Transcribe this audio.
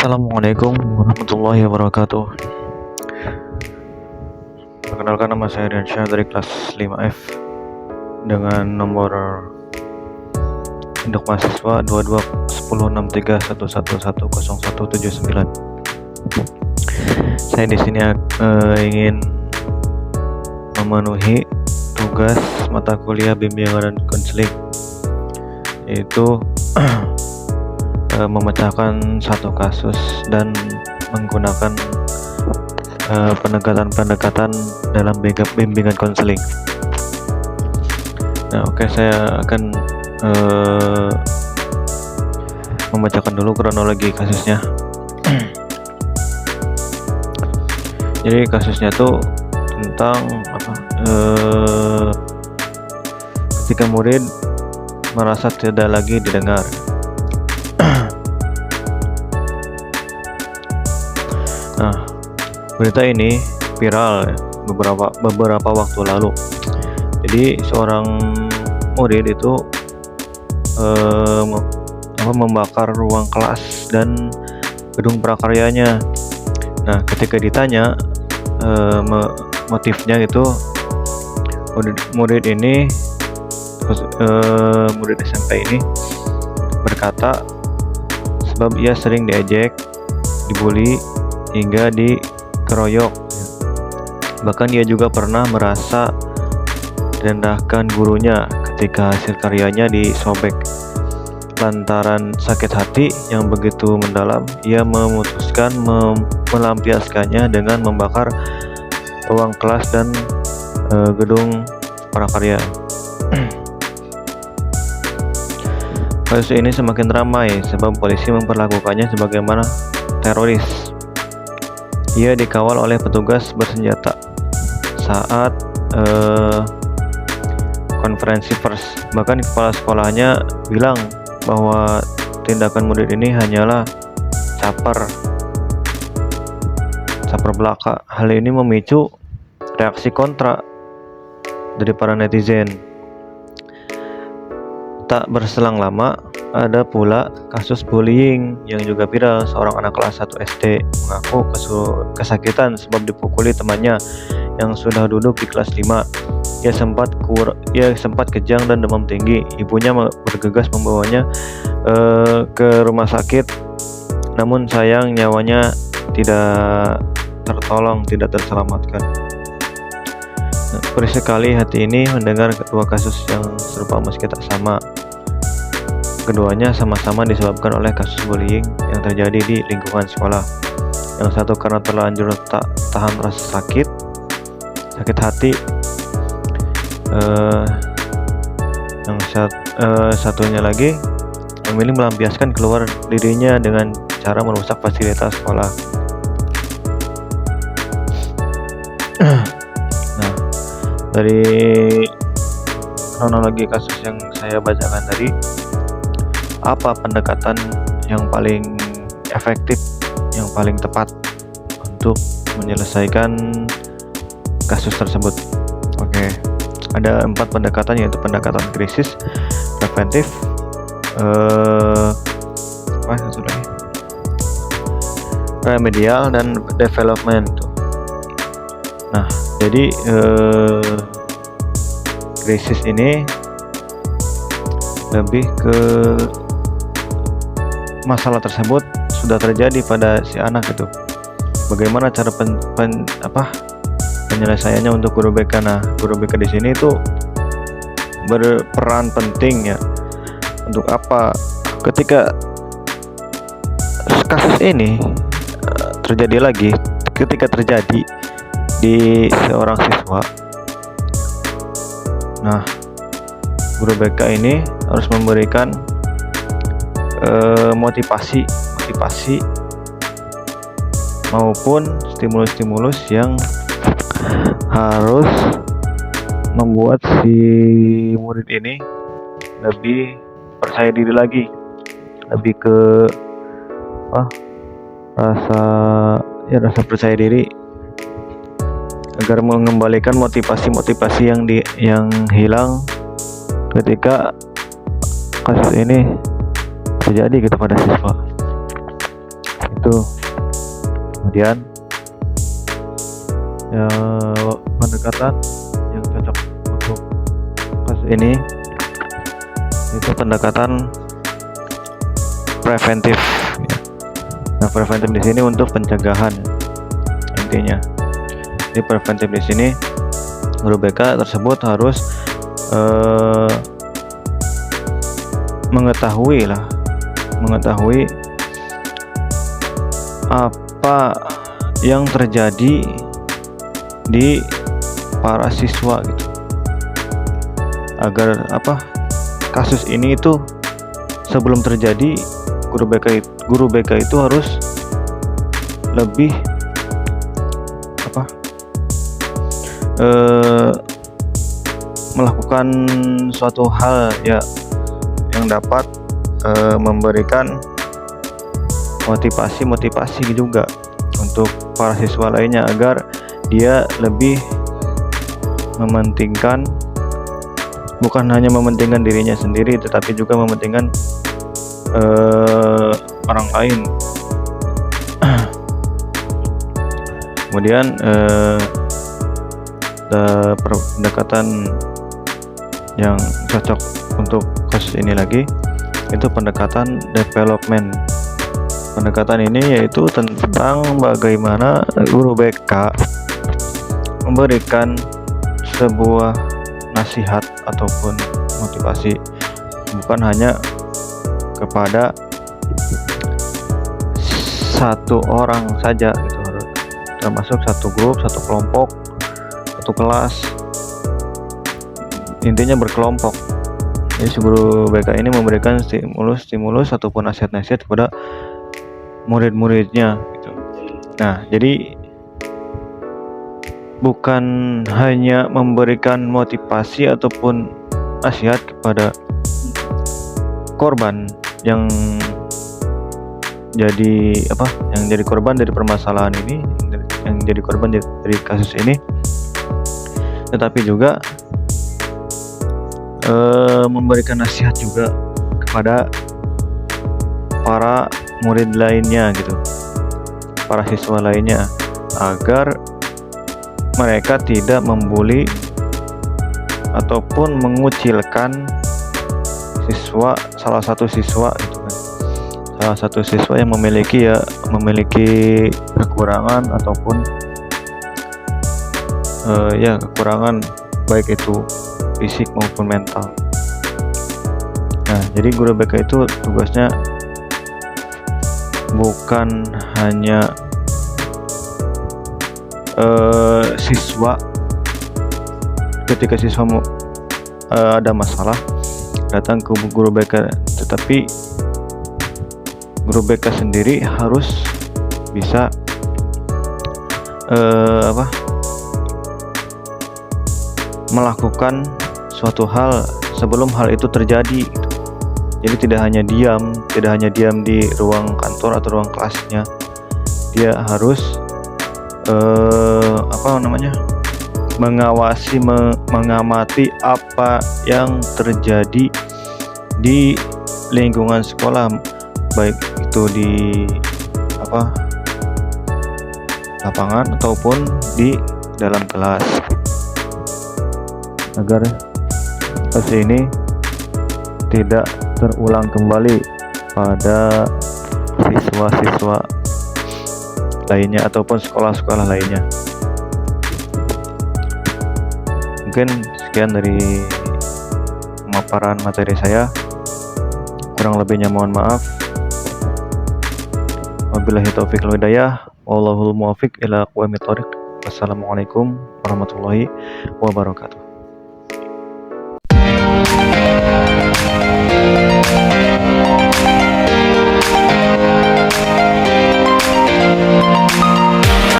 Assalamualaikum warahmatullahi wabarakatuh. Perkenalkan, nama saya Riansyah dari kelas 5F dengan nomor induk mahasiswa 22106311110179. Saya di sini ingin memenuhi tugas mata kuliah bimbingan dan konseling, yaitu memecahkan satu kasus dan menggunakan pendekatan-pendekatan dalam bimbingan konseling. Nah, oke, saya akan membacakan dulu kronologi kasusnya. Jadi kasusnya tuh tentang ketika murid merasa tidak lagi didengar. Nah, berita ini viral beberapa waktu lalu. Jadi seorang murid itu membakar ruang kelas dan gedung prakaryanya. Nah, ketika ditanya motifnya itu, murid SMP ini berkata sebab ia sering diejek, dibully, hingga dikeroyok. Bahkan ia juga pernah merasa direndahkan gurunya ketika hasil karyanya disobek. Lantaran sakit hati yang begitu mendalam, ia memutuskan melampiaskannya dengan membakar ruang kelas dan gedung prakarya. Kasus ini semakin ramai sebab polisi memperlakukannya sebagaimana teroris. Ia dikawal oleh petugas bersenjata saat konferensi pers. Bahkan kepala sekolahnya bilang bahwa tindakan murid ini hanyalah caper belaka. Hal ini memicu reaksi kontra dari para netizen. Tak berselang lama, ada pula kasus bullying yang juga viral. Seorang anak kelas 1 SD mengaku kesakitan sebab dipukuli temannya yang sudah duduk di kelas 5. Ia sempat kejang dan demam tinggi. Ibunya bergegas membawanya ke rumah sakit, namun sayang nyawanya tidak tertolong, tidak terselamatkan. Perih sekali hati ini mendengar kedua kasus yang serupa meski tak sama. Keduanya sama-sama disebabkan oleh kasus bullying yang terjadi di lingkungan sekolah. Yang satu karena terlanjur tak tahan rasa sakit hati. Yang satunya lagi memilih melampiaskan keluar dirinya dengan cara merusak fasilitas sekolah. Nah, dari kronologi kasus yang saya bacakan tadi, apa pendekatan yang paling efektif, yang paling tepat untuk menyelesaikan kasus tersebut? Oke, ada 4 pendekatan, yaitu pendekatan krisis, preventif, remedial, dan development. Nah, jadi krisis ini lebih ke masalah tersebut sudah terjadi pada si anak itu. Bagaimana cara penyelesaiannya untuk guru BK? Nah, guru BK di sini itu berperan penting ya. Untuk apa? Ketika kasus ini terjadi di seorang siswa, nah, guru BK ini harus memberikan motivasi maupun stimulus yang harus membuat si murid ini lebih percaya diri lagi, lebih ke rasa percaya diri, agar mengembalikan motivasi yang hilang ketika kasus ini terjadi kepada siswa. itu. Kemudian ya, pendekatan yang cocok untuk kasus ini itu pendekatan preventif ya. Nah, preventif di sini untuk pencegahan intinya. Di preventif di sini guru BK tersebut harus mengetahui apa yang terjadi di para siswa gitu, agar kasus ini itu sebelum terjadi guru BK itu harus lebih melakukan suatu hal ya yang dapat memberikan motivasi juga untuk para siswa lainnya, agar dia lebih mementingkan, bukan hanya mementingkan dirinya sendiri, tetapi juga mementingkan orang lain. Kemudian pendekatan yang cocok untuk kasus ini lagi itu pendekatan development. Pendekatan ini yaitu tentang bagaimana guru BK memberikan sebuah nasihat ataupun motivasi, bukan hanya kepada satu orang saja gitu, termasuk satu grup, satu kelompok, satu kelas, intinya berkelompok. Jadi si guru BK ini memberikan stimulus ataupun nasihat-nasihat kepada murid-muridnya gitu. Nah, jadi bukan hanya memberikan motivasi ataupun nasihat kepada korban yang jadi korban dari permasalahan ini, yang jadi korban dari kasus ini, tetapi juga memberikan nasihat juga kepada para murid lainnya gitu, para siswa lainnya, agar mereka tidak membuli ataupun mengucilkan salah satu siswa gitu kan. Salah satu siswa yang memiliki kekurangan ataupun kekurangan baik itu fisik maupun mental. Nah, jadi guru BK itu tugasnya bukan hanya siswa, ketika siswa ada masalah datang ke guru BK, tetapi guru BK sendiri harus bisa melakukan suatu hal sebelum hal itu terjadi. Jadi tidak hanya diam di ruang kantor atau ruang kelasnya, dia harus mengamati apa yang terjadi di lingkungan sekolah, baik itu di lapangan ataupun di dalam kelas, agar kasus ini tidak terulang kembali pada siswa-siswa lainnya ataupun sekolah-sekolah lainnya. Mungkin sekian dari pemaparan materi saya, kurang lebihnya mohon maaf. Wabillahi taufiq wal hidayah, wallahul muwaffiq ila aqwamit thoriq. Wassalamualaikum warahmatullahi wabarakatuh.